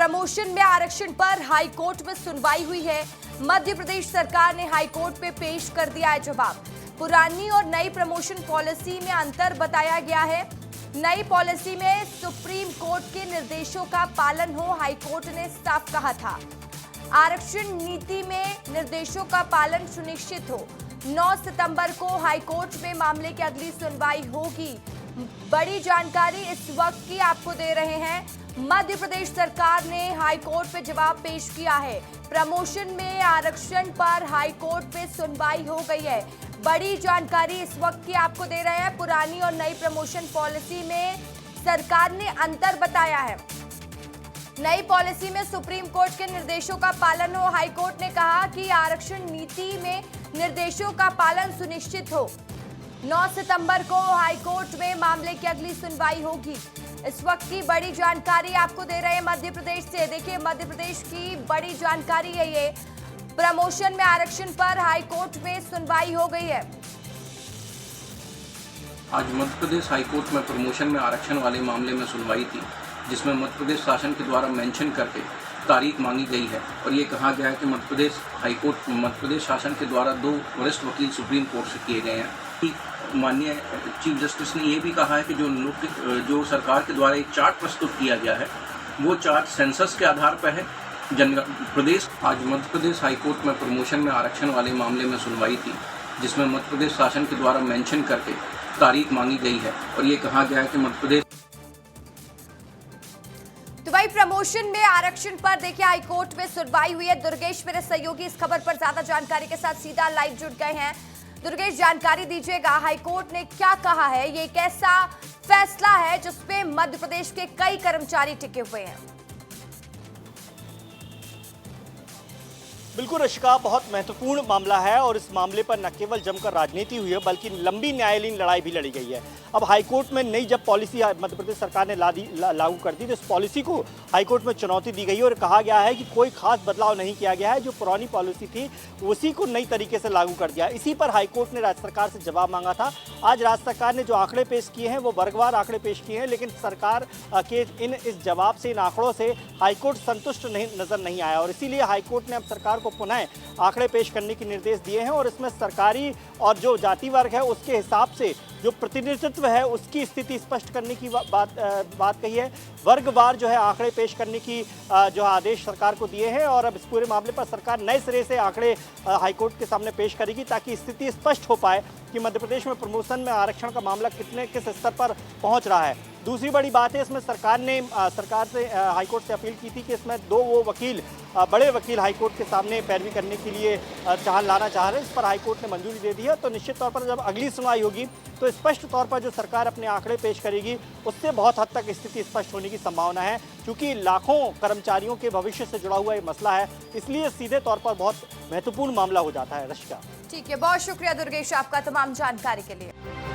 Promotion में आरक्षण पर हाईकोर्ट में सुनवाई हुई है। मध्य प्रदेश सरकार ने हाईकोर्ट में पेश कर दिया है जवाब। पुरानी और नई प्रमोशन पॉलिसी में अंतर बताया गया है। नई पॉलिसी में सुप्रीम कोर्ट के निर्देशों का पालन हो, हाईकोर्ट ने साफ कहा था। आरक्षण नीति में निर्देशों का पालन सुनिश्चित हो। 9 सितंबर को हाईकोर्ट में मामले की अगली सुनवाई होगी। बड़ी जानकारी इस वक्त की आपको दे रहे हैं। मध्य प्रदेश सरकार ने हाईकोर्ट में जवाब पेश किया है। प्रमोशन में आरक्षण पर हाईकोर्ट में सुनवाई हो गई है। बड़ी जानकारी इस वक्त की आपको दे रहे हैं। पुरानी और नई प्रमोशन पॉलिसी में सरकार ने अंतर बताया है। नई पॉलिसी में सुप्रीम कोर्ट के निर्देशों का पालन हो। हाईकोर्ट ने कहा कि आरक्षण नीति में निर्देशों का पालन सुनिश्चित हो। 9 सितंबर को हाईकोर्ट में मामले की अगली सुनवाई होगी। इस वक्त की बड़ी जानकारी आपको दे रहे हैं मध्य प्रदेश से। देखिए, मध्य प्रदेश की बड़ी जानकारी है ये। प्रमोशन में आरक्षण पर हाईकोर्ट में सुनवाई हो गई है। आज मध्य प्रदेश हाईकोर्ट में प्रमोशन में आरक्षण वाले मामले में सुनवाई थी, जिसमें मध्य प्रदेश शासन के द्वारा मेंशन करके तारीख मांगी गई है और ये कहा गया है कि मध्य प्रदेश शासन के द्वारा 2 वरिष्ठ वकील सुप्रीम कोर्ट से किए गए हैं। माननीय चीफ जस्टिस ने यह भी कहा है कि जो सरकार के द्वारा एक चार्ट प्रस्तुत किया गया है, वो चार्ट सेंसस के आधार पर है। आज मध्य प्रदेश हाईकोर्ट में प्रमोशन में आरक्षण वाले मामले में सुनवाई थी, जिसमें मध्य प्रदेश शासन के द्वारा मेंशन करके तारीख मांगी गई है और ये कहा गया है कि मध्य प्रदेश भाई प्रमोशन में आरक्षण पर देखिए हाईकोर्ट में सुनवाई हुई है। दुर्गेश मेरे सहयोगी इस खबर पर ज्यादा जानकारी के साथ सीधा लाइव जुड़ गए हैं। दुर्गेश, जानकारी दीजिएगा, हाईकोर्ट ने क्या कहा है? ये एक ऐसा फैसला है जिसपे मध्य प्रदेश के कई कर्मचारी टिके हुए हैं। बिल्कुल रशिका, बहुत महत्वपूर्ण मामला है और इस मामले पर न केवल जमकर राजनीति हुई है बल्कि लंबी न्यायालयीन लड़ाई भी लड़ी गई है। अब हाईकोर्ट में नई जब पॉलिसी मध्य प्रदेश सरकार ने लागू कर दी तो इस पॉलिसी को हाईकोर्ट में चुनौती दी गई और कहा गया है कि कोई खास बदलाव नहीं किया गया है। जो पुरानी पॉलिसी थी उसी को नई तरीके से लागू कर दिया। इसी पर हाईकोर्ट ने राज्य सरकार से जवाब मांगा था। आज राज्य सरकार ने जो आंकड़े पेश किए हैं वो वर्गवार आंकड़े पेश किए हैं, लेकिन सरकार के इस जवाब से, इन आंकड़ों से हाईकोर्ट संतुष्ट नजर नहीं आया और इसीलिए हाईकोर्ट ने अब सरकार को पुनः आंकड़े पेश करने के निर्देश दिए हैं और इसमें सरकारी और जो जाति वर्ग है उसके हिसाब से जो प्रतिनिधित्व है उसकी स्थिति स्पष्ट करने की बात कही है। वर्गवार जो है आंकड़े पेश करने की जो आदेश सरकार को दिए हैं और अब इस पूरे मामले पर सरकार नए सिरे से आंकड़े हाईकोर्ट के सामने पेश करेगी ताकि स्थिति स्पष्ट हो पाए कि मध्य प्रदेश में प्रमोशन में आरक्षण का मामला किस स्तर पर पहुंच रहा है। दूसरी बड़ी बात है, इसमें सरकार से हाईकोर्ट से अपील की थी कि इसमें 2 बड़े वकील हाईकोर्ट के सामने पैरवी करने के लिए लाना चाह रहे हैं। इस पर हाईकोर्ट ने मंजूरी दे दी है। तो निश्चित तौर पर जब अगली सुनवाई होगी तो स्पष्ट तौर पर जो सरकार अपने आंकड़े पेश करेगी उससे बहुत हद तक स्थिति स्पष्ट होने की संभावना है, क्योंकि लाखों कर्मचारियों के भविष्य से जुड़ा हुआ ये मसला है, इसलिए सीधे तौर पर बहुत महत्वपूर्ण मामला हो जाता है। रशिका, ठीक है, बहुत शुक्रिया दुर्गेश आपका तमाम जानकारी के लिए।